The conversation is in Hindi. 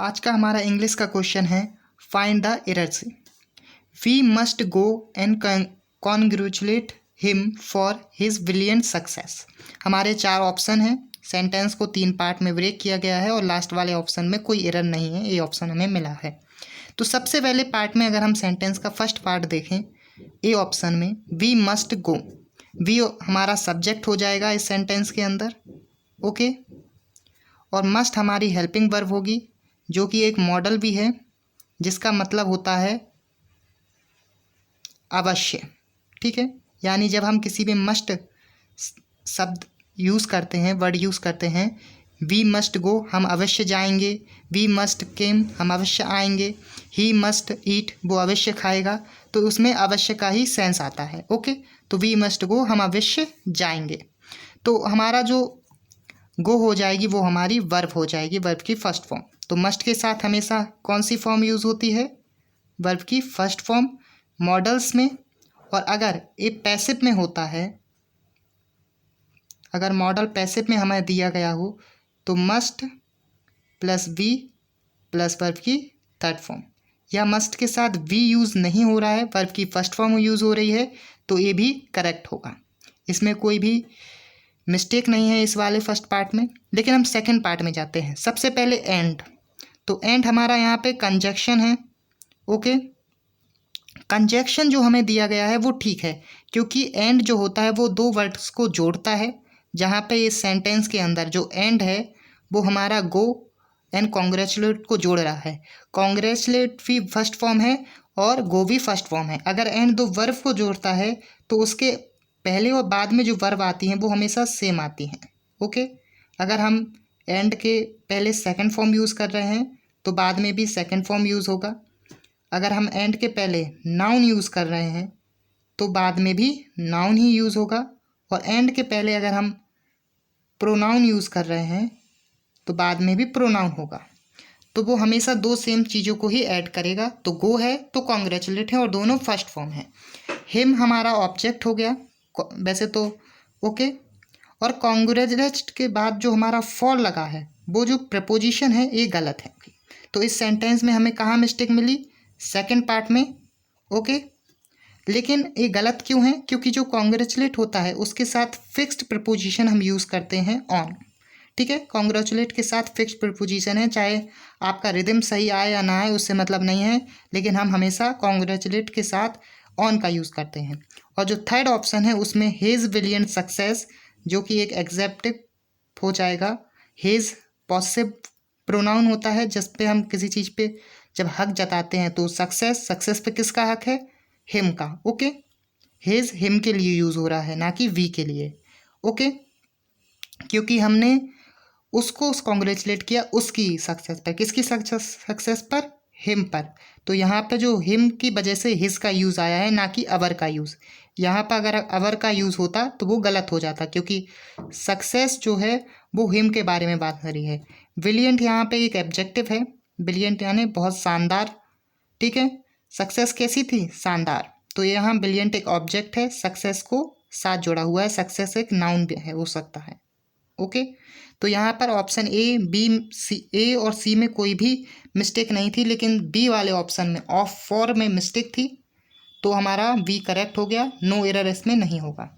आज का हमारा इंग्लिश का क्वेश्चन है find the errors. We must go and congratulate him for his brilliant success. हमारे 4 ऑप्शन हैं। सेंटेंस को 3 पार्ट में ब्रेक किया गया है और लास्ट वाले ऑप्शन में कोई एरर नहीं है, ये ऑप्शन हमें मिला है। तो सबसे पहले पार्ट में अगर हम सेंटेंस का फर्स्ट पार्ट देखें, ए ऑप्शन में वी मस्ट गो, वी हमारा सब्जेक्ट हो जाएगा इस सेंटेंस के अंदर, ओके। और मस्ट हमारी हेल्पिंग वर्ब होगी जो कि एक मॉडल भी है जिसका मतलब होता है अवश्य, ठीक है। यानी जब हम किसी भी मस्ट शब्द यूज़ करते हैं, वर्ड यूज़ करते हैं, वी मस्ट गो हम अवश्य जाएंगे, वी मस्ट केम हम अवश्य आएंगे, ही मस्ट ईट वो अवश्य खाएगा, तो उसमें अवश्य का ही सेंस आता है, ओके। तो वी मस्ट गो हम अवश्य जाएंगे, तो हमारा जो गो हो जाएगी वो हमारी वर्ब हो जाएगी, वर्ब की फर्स्ट फॉर्म। तो मस्ट के साथ हमेशा कौन सी फॉर्म यूज़ होती है? वर्ब की फर्स्ट फॉर्म मॉडल्स में। और अगर ये पैसिव में होता है, अगर मॉडल पैसिव में हमें दिया गया हो तो must plus V plus verb की थर्ड फॉर्म, या मस्ट के साथ वी यूज़ नहीं हो रहा है, वर्ब की फर्स्ट फॉर्म यूज़ हो रही है, तो ये भी करेक्ट होगा। इसमें कोई भी मिस्टेक नहीं है इस वाले फर्स्ट पार्ट में। लेकिन हम सेकंड पार्ट में जाते हैं। सबसे पहले एंड, तो एंड हमारा यहाँ पे कंजक्शन है, ओके। कंजक्शन जो हमें दिया गया है वो ठीक है, क्योंकि एंड जो होता है वो 2 वर्ड्स को जोड़ता है। जहाँ पे इस सेंटेंस के अंदर जो एंड है वो हमारा गो एंड कॉन्ग्रेचुलेट को जोड़ रहा है। कॉन्ग्रेचुलेट भी फर्स्ट फॉर्म है और गो भी फर्स्ट फॉर्म है। अगर एंड 2 वर्ब को जोड़ता है तो उसके पहले और बाद में जो वर्ब आती हैं वो हमेशा सेम आती हैं, ओके। अगर हम एंड के पहले सेकंड फॉर्म यूज़ कर रहे हैं तो बाद में भी सेकंड फॉर्म यूज़ होगा। अगर हम एंड के पहले नाउन यूज़ कर रहे हैं तो बाद में भी नाउन ही यूज़ होगा। और एंड के पहले अगर हम प्रोनाउन यूज़ कर रहे हैं तो बाद में भी प्रोनाउन होगा। तो वो हमेशा 2 सेम चीज़ों को ही ऐड करेगा। तो गो है तो कॉन्ग्रेचुलेट है और दोनों फर्स्ट फॉर्म है। हिम हमारा ऑब्जेक्ट हो गया वैसे तो, ओके। और कॉन्ग्रेचुलेट के बाद जो हमारा फॉर लगा है वो जो प्रपोजिशन है ये गलत है। तो इस सेंटेंस में हमें कहाँ मिस्टेक मिली? सेकंड पार्ट में, ओके। लेकिन ये गलत क्यों है? क्योंकि जो कॉन्ग्रेचुलेट होता है उसके साथ फिक्स्ड प्रपोजिशन हम यूज़ करते हैं ऑन, ठीक है। कॉन्ग्रेचुलेट के साथ फिक्स्ड प्रपोजिशन है, चाहे आपका रिदम सही आए या ना आए उससे मतलब नहीं है, लेकिन हम हमेशा कॉन्ग्रेचुलेट के साथ ऑन का यूज़ करते हैं। और जो थर्ड ऑप्शन है उसमें हिज ब्रिलियंट सक्सेस जो कि एक एग्जेक्टिव हो जाएगा। हिज पॉसेसिव प्रोनाउन होता है जिस पे हम किसी चीज़ पे जब हक जताते हैं, तो सक्सेस पे किसका हक है? हिम का, ओके। हिज हिम के लिए यूज़ हो रहा है ना कि वी के लिए, ओके। क्योंकि हमने उसको कॉन्ग्रेचुलेट किया उसकी सक्सेस पर। किसकी सक्सेस पर? हिम पर। तो यहाँ पे जो हिम की वजह से हिज का यूज़ आया है ना कि अवर का यूज़। यहाँ पर अगर अवर का यूज़ होता तो वो गलत हो जाता, क्योंकि सक्सेस जो है वो हिम के बारे में बात कर रही है। ब्रिलियंट यहाँ पे एक एब्जेक्टिव है, ब्रिलियंट यानी बहुत शानदार, ठीक है। सक्सेस कैसी थी? शानदार। तो यहाँ ब्रिलियंट एक ऑब्जेक्ट है, सक्सेस को साथ जोड़ा हुआ है। सक्सेस एक नाउन भी है, हो सकता है, ओके। तो यहाँ पर ऑप्शन ए, बी, सी, ए और सी में कोई भी मिस्टेक नहीं थी, लेकिन बी वाले ऑप्शन में ऑफ फॉर में मिस्टेक थी, तो हमारा बी करेक्ट हो गया। नो एरर इसमें नहीं होगा।